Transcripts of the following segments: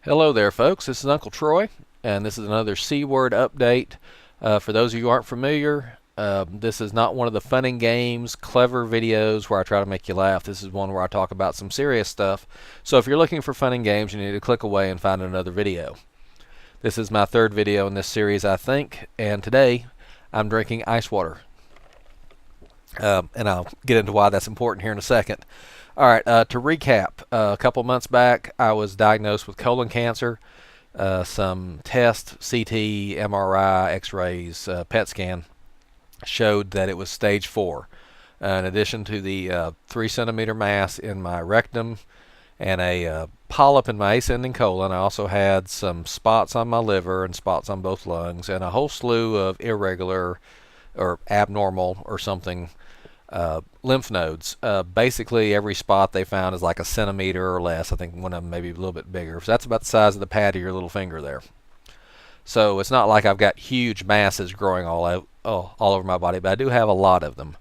Hello there, folks. This is Uncle Troy, and this is another C-word update. For those of you who aren't familiar, this is not one of the fun and games, clever videos where I try to make you laugh. This is one where I talk about some serious stuff. So if you're looking for fun and games, you need to click away and find another video. This is my third video in this series, I think, and today I'm drinking ice water. And I'll get into why that's important here in a second. All right, to recap, a couple months back, I was diagnosed with colon cancer. Some tests, CT, MRI, X-rays, PET scan, showed that it was stage 4. In addition to the 3-centimeter mass in my rectum and a polyp in my ascending colon, I also had some spots on my liver and spots on both lungs and a whole slew of irregular or abnormal or something lymph nodes. Basically, every spot they found is like a centimeter or less. I think one of them maybe a little bit bigger. So that's about the size of the pad of your little finger there. So it's not like I've got huge masses growing all over my body, but I do have a lot of them.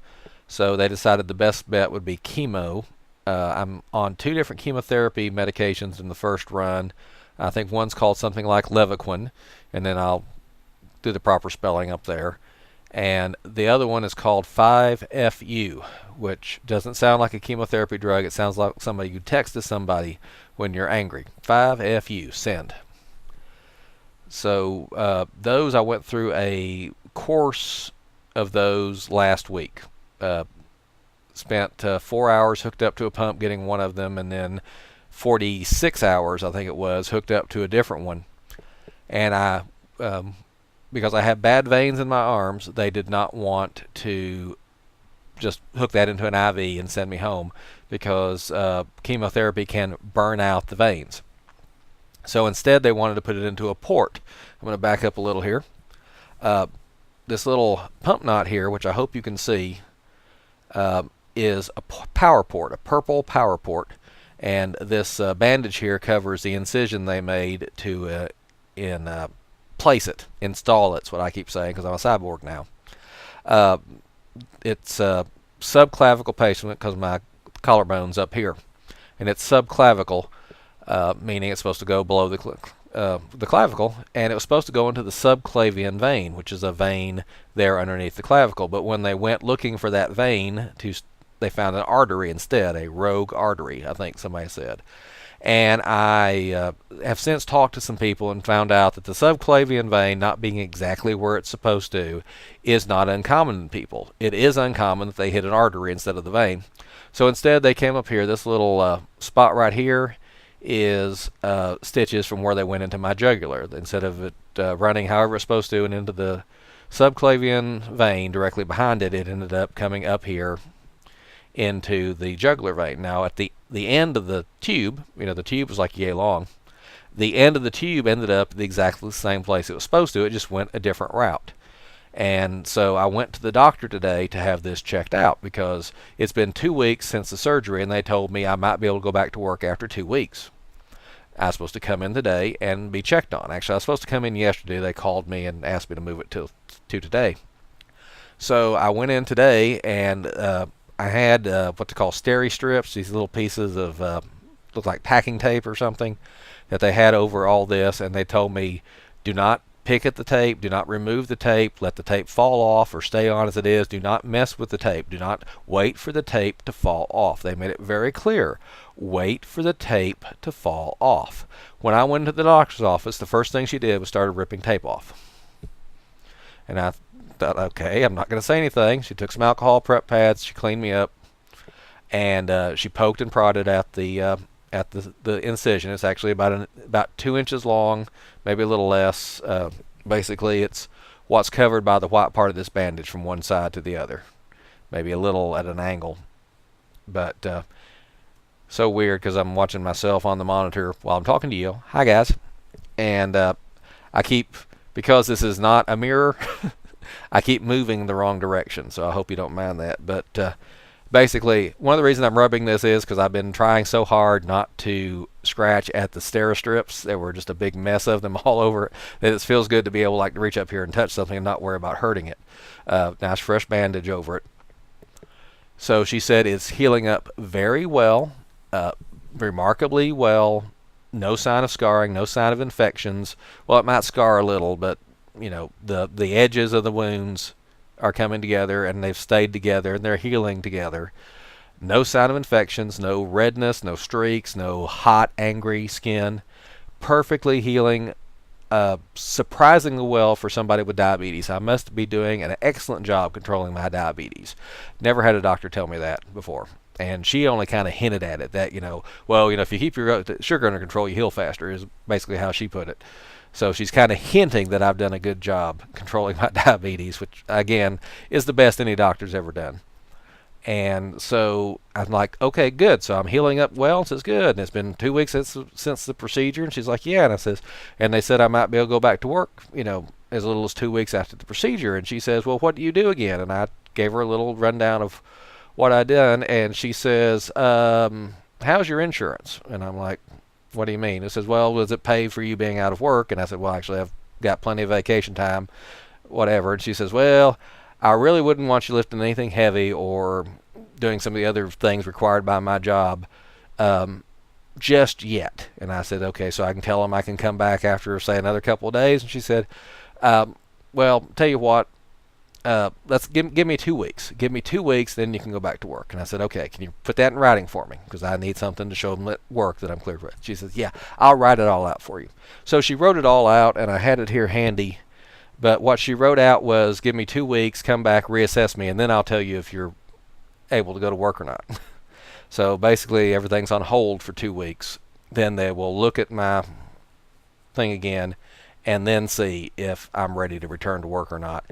So they decided the best bet would be chemo. I'm on 2 different chemotherapy medications in the first run. I think one's called something like leucovorin, and then I'll do the proper spelling up there. And the other one is called 5FU, which doesn't sound like a chemotherapy drug. It sounds like somebody you text to somebody when you're angry. 5FU, send. So those, I went through a course of those last week. Spent 4 hours hooked up to a pump getting one of them, and then 46 hours, I think it was, hooked up to a different one. And I because I have bad veins in my arms, they did not want to just hook that into an IV and send me home because chemotherapy can burn out the veins. So instead they wanted to put it into a port. I'm going to back up a little here. This little pump knot here, which I hope you can see, is a power port, a purple power port. And this bandage here covers the incision they made to place it, install it's what I keep saying because I'm a cyborg now. It's subclavicle placement because my collarbone's up here, and it's subclavicle, meaning it's supposed to go below the clavicle, and it was supposed to go into the subclavian vein, which is a vein there underneath the clavicle. But when they went looking for that vein, they found an artery instead, a rogue artery, I think somebody said. And I have since talked to some people and found out that the subclavian vein not being exactly where it's supposed to is not uncommon in people. It is uncommon that they hit an artery instead of the vein. So instead they came up here. This little spot right here is stitches from where they went into my jugular. Instead of it running however it's supposed to and into the subclavian vein directly behind it, it ended up coming up here into the jugular vein. Now at the end of the tube, the tube was like yay long, the end of the tube ended up at exactly the same place it was supposed to. It just went a different route. And so I went to the doctor today to have this checked out because it's been 2 weeks since the surgery, and they told me I might be able to go back to work after 2 weeks. I was supposed to come in today and be checked on. Actually, I was supposed to come in yesterday. They called me and asked me to move it to today. So I went in today, and I had what they call steri strips, these little pieces of look like packing tape or something that they had over all this, and they told me do not pick at the tape, do not remove the tape, let the tape fall off or stay on as it is, do not mess with the tape, do not wait for the tape to fall off. They made it very clear, wait for the tape to fall off. When I went to the doctor's office, the first thing she did was started ripping tape off. And I thought, okay, I'm not going to say anything. She took some alcohol prep pads, she cleaned me up, and she poked and prodded at the incision. It's actually about 2 inches long, maybe a little less. Basically, it's what's covered by the white part of this bandage from one side to the other, maybe a little at an angle. But so weird because I'm watching myself on the monitor while I'm talking to you. Hi guys, and I keep, because this is not a mirror. I keep moving the wrong direction, so I hope you don't mind that. But basically, one of the reasons I'm rubbing this is because I've been trying so hard not to scratch at the steri strips. There were just a big mess of them all over it that it feels good to be able to reach up here and touch something and not worry about hurting it. Nice fresh bandage over it. So she said it's healing up very well, remarkably well. No sign of scarring, no sign of infections. Well, it might scar a little, but the edges of the wounds are coming together, and they've stayed together, and they're healing together. No sign of infections, no redness, no streaks, no hot, angry skin. Perfectly healing, surprisingly well for somebody with diabetes. I must be doing an excellent job controlling my diabetes. Never had a doctor tell me that before. And she only kind of hinted at it that, if you keep your sugar under control, you heal faster, is basically how she put it. So she's kind of hinting that I've done a good job controlling my diabetes, which, again, is the best any doctor's ever done. And so I'm like, okay, good. So I'm healing up well, so it's good. And it's been 2 weeks since the procedure. And she's like, yeah. And they said I might be able to go back to work, as little as 2 weeks after the procedure. And she says, well, what do you do again? And I gave her a little rundown of what I'd done. And she says, how's your insurance? And I'm like, what do you mean? It says, well, does it pay for you being out of work? And I said, well, actually, I've got plenty of vacation time, whatever. And she says, well, I really wouldn't want you lifting anything heavy or doing some of the other things required by my job just yet. And I said, okay, so I can tell them I can come back after, say, another couple of days. And she said, well, tell you what, let's give me 2 weeks. Give me 2 weeks, then you can go back to work. And I said, okay, can you put that in writing for me? Because I need something to show them at work that I'm cleared with. She says, yeah, I'll write it all out for you. So she wrote it all out, and I had it here handy. But what she wrote out was, give me 2 weeks, come back, reassess me, and then I'll tell you if you're able to go to work or not. So basically, everything's on hold for 2 weeks. Then they will look at my thing again and then see if I'm ready to return to work or not.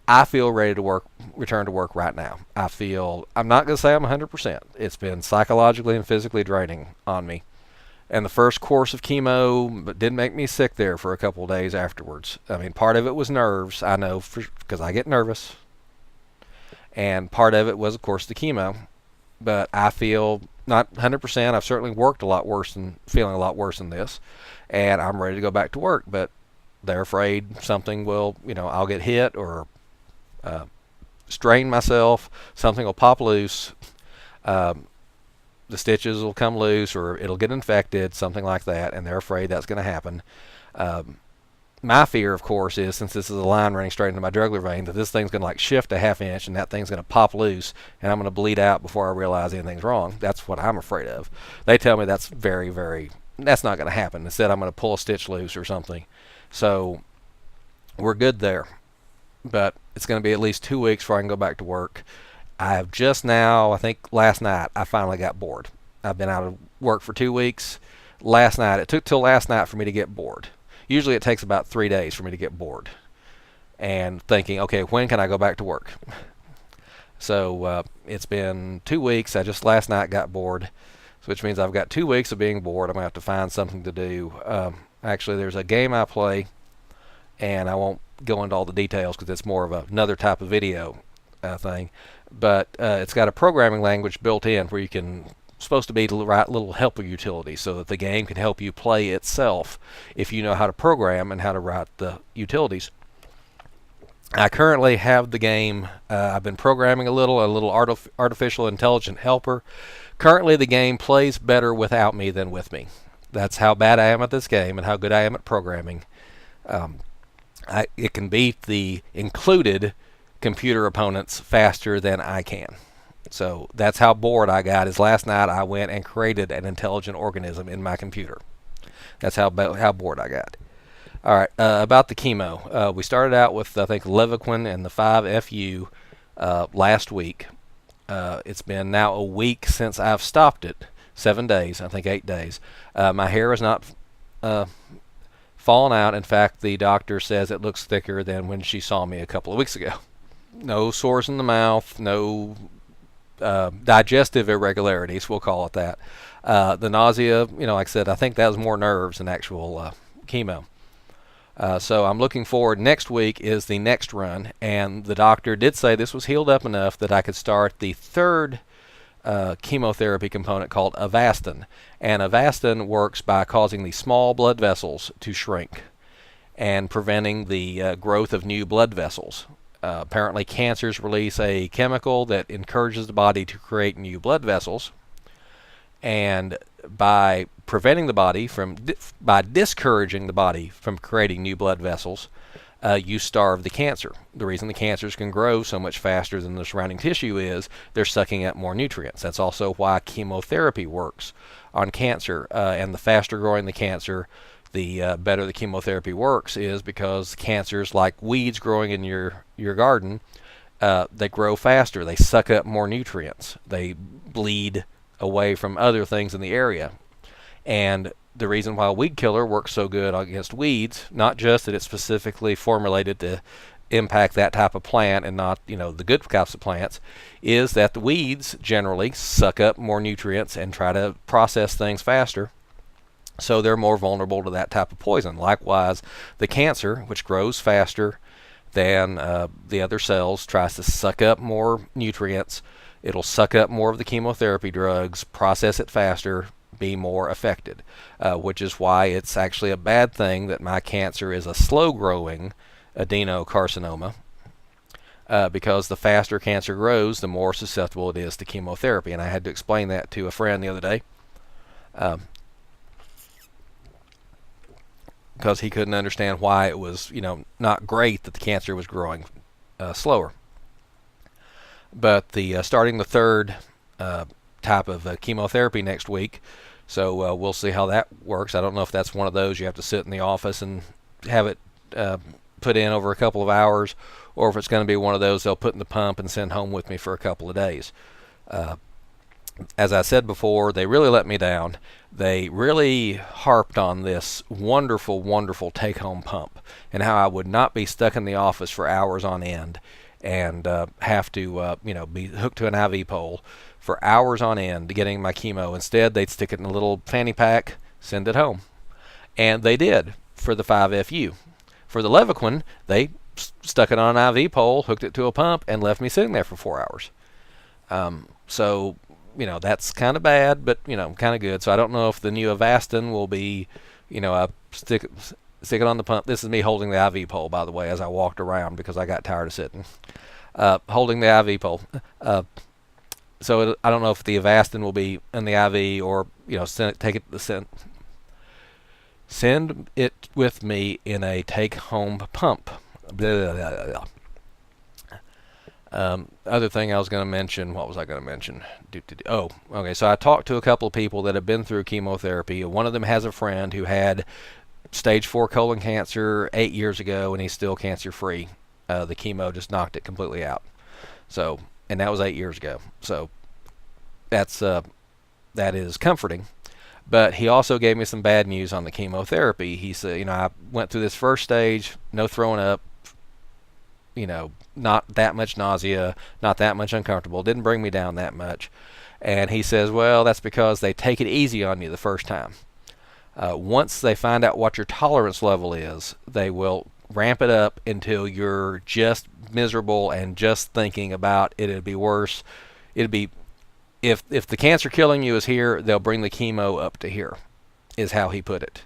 I feel ready to return to work right now. I'm not going to say I'm 100%. It's been psychologically and physically draining on me. And the first course of chemo did make me sick there for a couple of days afterwards. I mean, part of it was nerves, I know, because I get nervous. And part of it was, of course, the chemo. But I feel not 100%. I've certainly worked a lot worse and feeling a lot worse than this. And I'm ready to go back to work. But they're afraid something will, I'll get hit or strain myself. Something will pop loose. The stitches will come loose or it'll get infected, something like that, and they're afraid that's going to happen. My fear, of course, is since this is a line running straight into my jugular vein, that this thing's going to shift a half inch and that thing's going to pop loose and I'm going to bleed out before I realize anything's wrong. That's what I'm afraid of. They tell me that's that's not going to happen. Instead, I'm going to pull a stitch loose or something. So we're good there. But it's going to be at least 2 weeks before I can go back to work. I have just now, I think last night, I finally got bored. I've been out of work for 2 weeks. It took till last night for me to get bored. Usually it takes about 3 days for me to get bored. And thinking, okay, when can I go back to work? So it's been 2 weeks. I just last night got bored, which means I've got 2 weeks of being bored. I'm going to have to find something to do. Actually, there's a game I play, and I won't go into all the details because it's more of another type of video thing. But it's got a programming language built in where you can supposed to be to write little helper utilities so that the game can help you play itself if you know how to program and how to write the utilities. I currently have the game. I've been programming a little artificial intelligent helper. Currently, the game plays better without me than with me. That's how bad I am at this game and how good I am at programming. It can beat the included computer opponents faster than I can. So that's how bored I got. Is last night I went and created an intelligent organism in my computer. That's how bored I got. All right, about the chemo. We started out with, I think, Levaquin and the 5-FU last week. It's been now a week since I've stopped it. 7 days, I think 8 days. My hair is not fallen out. In fact, the doctor says it looks thicker than when she saw me a couple of weeks ago. No sores in the mouth, no digestive irregularities, we'll call it that. The nausea, like I said, I think that was more nerves than actual chemo. So I'm looking forward. Next week is the next run, and the doctor did say this was healed up enough that I could start the third chemotherapy component called Avastin. And Avastin works by causing the small blood vessels to shrink and preventing the growth of new blood vessels. Apparently cancers release a chemical that encourages the body to create new blood vessels, and by preventing the body from, by discouraging the body from creating new blood vessels, you starve the cancer. The reason the cancers can grow so much faster than the surrounding tissue is they're sucking up more nutrients. That's also why chemotherapy works on cancer. And the faster growing the cancer, the better the chemotherapy works, is because cancers, like weeds growing in your garden, they grow faster. They suck up more nutrients. They bleed away from other things in the area. And the reason why weed killer works so good against weeds, not just that it's specifically formulated to impact that type of plant and not, the good types of plants, is that the weeds generally suck up more nutrients and try to process things faster. So they're more vulnerable to that type of poison. Likewise, the cancer, which grows faster than the other cells, tries to suck up more nutrients. It'll suck up more of the chemotherapy drugs, process it faster, be more affected, which is why it's actually a bad thing that my cancer is a slow-growing adenocarcinoma, because the faster cancer grows, the more susceptible it is to chemotherapy. And I had to explain that to a friend the other day, because he couldn't understand why it was, not great that the cancer was growing slower. But starting the third type of chemotherapy next week, so we'll see how that works. I don't know if that's one of those you have to sit in the office and have it put in over a couple of hours, or if it's going to be one of those they'll put in the pump and send home with me for a couple of days. As I said before, they really let me down. They really harped on this wonderful, wonderful take-home pump and how I would not be stuck in the office for hours on end and have to, be hooked to an IV pole for hours on end getting my chemo. Instead, they'd stick it in a little fanny pack, send it home. And they did for the 5FU. For the Levaquin, they stuck it on an IV pole, hooked it to a pump, and left me sitting there for 4 hours. So, that's kind of bad, but, kind of good. So I don't know if the new Avastin will be, stick it on the pump. This is me holding the IV pole, by the way, as I walked around because I got tired of sitting. Holding the IV pole. So I don't know if the Avastin will be in the IV or, send it with me in a take-home pump. Blah, blah, blah, blah. Other thing I was going to mention, what was I going to mention? Oh, okay, so I talked to a couple of people that have been through chemotherapy. One of them has a friend who had stage 4 colon cancer 8 years ago, and he's still cancer-free. The chemo just knocked it completely out. So, and that was 8 years ago. So that is comforting. But he also gave me some bad news on the chemotherapy. He said, I went through this first stage, no throwing up, not that much nausea, not that much uncomfortable, didn't bring me down that much. And he says, well, that's because they take it easy on you the first time. Once they find out what your tolerance level is, they will ramp it up until you're just miserable and just thinking about it'd be worse. It'd be, if the cancer killing you is here, they'll bring the chemo up to here, is how he put it.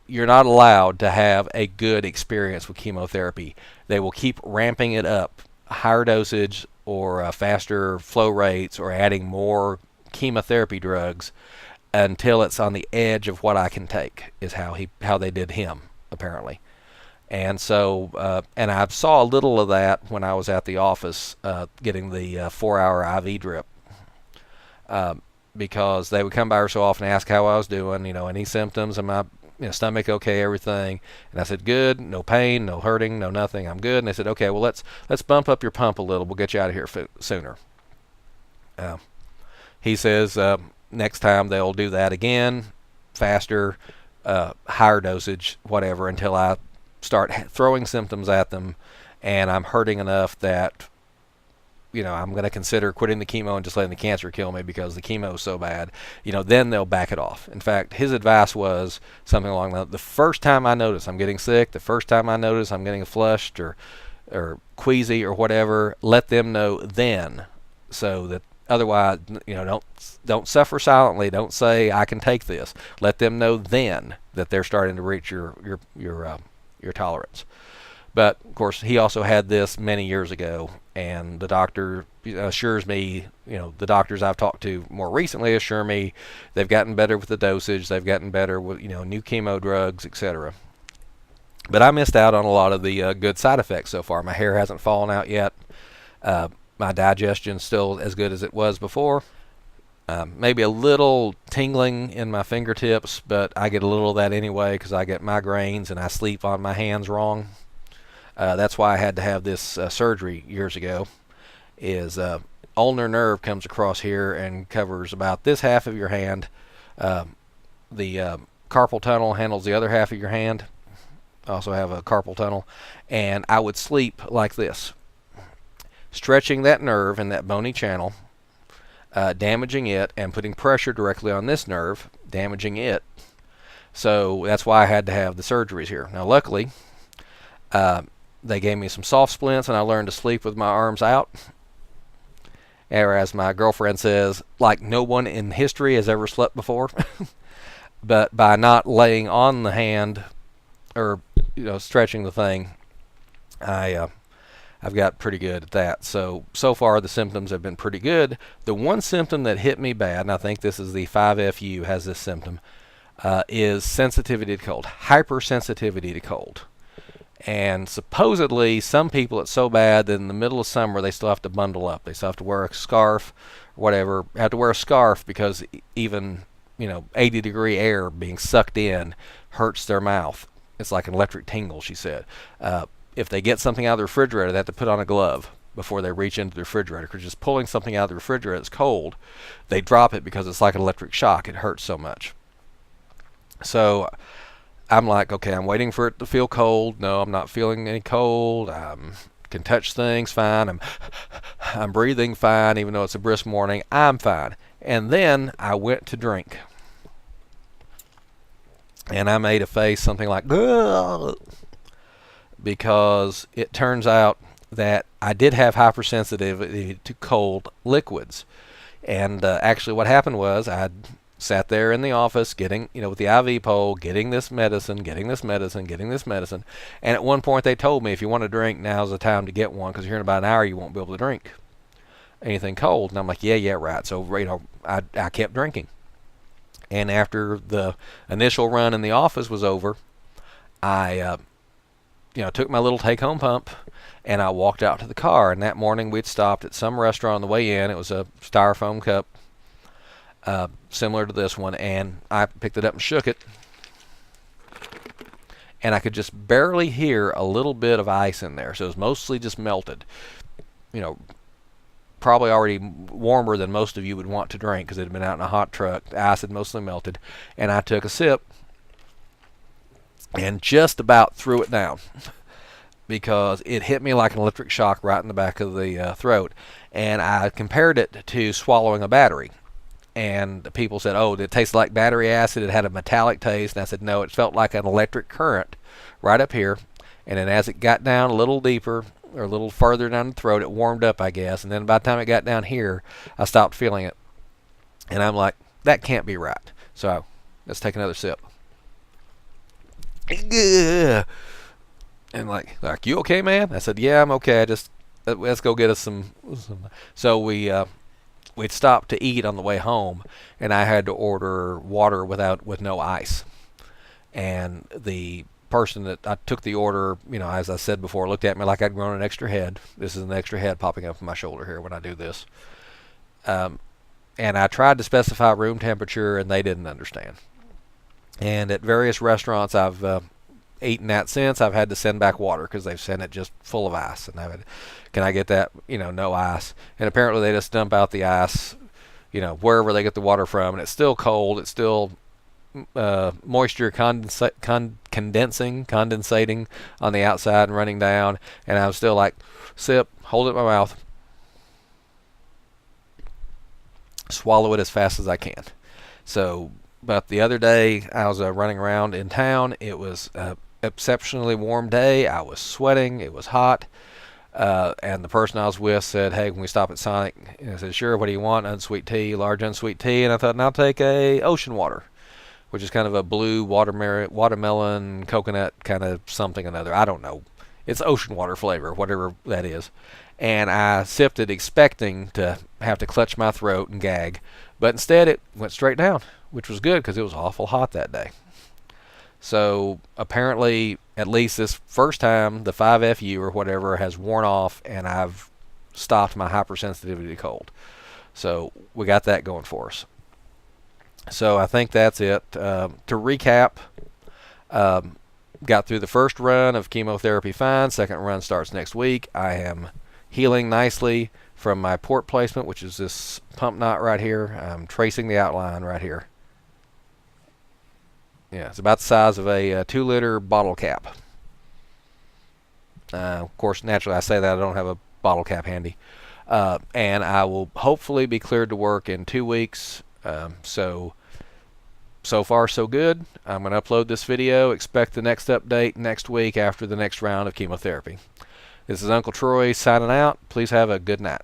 You're not allowed to have a good experience with chemotherapy. They will keep ramping it up, higher dosage or faster flow rates or adding more chemotherapy drugs until it's on the edge of what I can take, is how they did him, apparently. And so, and I saw a little of that when I was at the office getting the 4-hour IV drip. Because they would come by her so often and ask how I was doing, any symptoms, and my stomach okay, everything. And I said, good, no pain, no hurting, no nothing, I'm good. And they said, okay, well, let's bump up your pump a little. We'll get you out of here sooner. He says next time they'll do that again, faster, higher dosage, whatever, until I start throwing symptoms at them and I'm hurting enough that I'm going to consider quitting the chemo and just letting the cancer kill me because the chemo is so bad, then they'll back it off. In fact, his advice was something along the first time I notice I'm getting sick, the first time I notice I'm getting flushed or queasy or whatever, let them know then, so that otherwise, don't suffer silently. Don't say I can take this. Let them know then that they're starting to reach your tolerance. But of course, he also had this many years ago, and the doctor assures me, the doctors I've talked to more recently assure me they've gotten better with the dosage, they've gotten better with new chemo drugs, etc. But I missed out on a lot of the good side effects so far. My hair hasn't fallen out yet. My digestion's still as good as it was before. Maybe a little tingling in my fingertips, but I get a little of that anyway because I get migraines and I sleep on my hands wrong. That's why I had to have this surgery years ago. Is ulnar nerve comes across here and covers about this half of your hand. The carpal tunnel handles the other half of your hand. I also have a carpal tunnel, and I would sleep like this, stretching that nerve in that bony channel, damaging it, and putting pressure directly on this nerve, damaging it. So that's why I had to have the surgeries here. Now, luckily, they gave me some soft splints, and I learned to sleep with my arms out. Or as my girlfriend says, like no one in history has ever slept before. But by not laying on the hand or stretching the thing, I've got pretty good at that. So far the symptoms have been pretty good. The one symptom that hit me bad, and I think this is the 5FU has this symptom, is sensitivity to cold, hypersensitivity to cold. And supposedly some people it's so bad that in the middle of summer they still have to bundle up. They still have to wear a scarf or whatever. Have to wear a scarf because even 80-degree air being sucked in hurts their mouth. It's like an electric tingle, she said. If they get something out of the refrigerator, they have to put on a glove before they reach into the refrigerator, because just pulling something out of the refrigerator that's cold, they drop it because it's like an electric shock. It hurts so much. So I'm like, okay, I'm waiting for it to feel cold. No, I'm not feeling any cold. I can touch things fine. I'm breathing fine, even though it's a brisk morning. I'm fine. And then I went to drink. And I made a face something like, ugh, because it turns out that I did have hypersensitivity to cold liquids. And actually what happened was I'd sat there in the office getting, with the IV pole, getting this medicine. And at one point they told me, if you want to drink, now's the time to get one, because here in about an hour you won't be able to drink anything cold. And I'm like, yeah, right. So, I kept drinking. And after the initial run in the office was over, I, took my little take-home pump and I walked out to the car. And that morning we'd stopped at some restaurant on the way in. It was a styrofoam cup, similar to this one, and I picked it up and shook it. And I could just barely hear a little bit of ice in there. So it was mostly just melted. Probably already warmer than most of you would want to drink because it had been out in a hot truck. The ice had mostly melted. And I took a sip and just about threw it down because it hit me like an electric shock right in the back of the throat. And I compared it to swallowing a battery. And people said, oh, did it taste like battery acid? It had a metallic taste. And I said, no, it felt like an electric current right up here. And then as it got down a little deeper, or a little further down the throat, it warmed up, I guess. And then by the time it got down here, I stopped feeling it. And I'm like, that can't be right. So let's take another sip. And like, you okay, man? I said, yeah, I'm okay. Let's go get us some. So we'd stopped to eat on the way home, and I had to order water with no ice. And the person that I took the order, as I said before, looked at me like I'd grown an extra head. This is an extra head popping up on my shoulder here when I do this. And I tried to specify room temperature, and they didn't understand. And at various restaurants I've eaten at since, I've had to send back water because they've sent it just full of ice. And can I get that, no ice? And apparently they just dump out the ice, wherever they get the water from, and it's still cold. It's still moisture condensating on the outside and running down, and I was still like, sip, hold it in my mouth, swallow it as fast as I can. So, but the other day I was running around in town. It was an exceptionally warm day. I was sweating. It was hot. And the person I was with said, hey, can we stop at Sonic? And I said, sure, what do you want? Unsweet tea, large unsweet tea. And I thought, I'll take a ocean water, which is kind of a blue watermelon coconut kind of something or another. I don't know. It's ocean water flavor, whatever that is. And I sipped it expecting to have to clutch my throat and gag, but instead it went straight down, which was good because it was awful hot that day. So apparently, at least this first time, the 5FU or whatever has worn off, and I've stopped my hypersensitivity to cold. So we got that going for us. So I think that's it. To recap, got through the first run of chemotherapy fine. Second run starts next week. I am healing nicely from my port placement, which is this pump knot right here. I'm tracing the outline right here. Yeah, it's about the size of a 2-liter bottle cap. Of course, naturally, I say that I don't have a bottle cap handy. And I will hopefully be cleared to work in 2 weeks. So far, so good. I'm going to upload this video. Expect the next update next week after the next round of chemotherapy. This is Uncle Troy signing out. Please have a good night.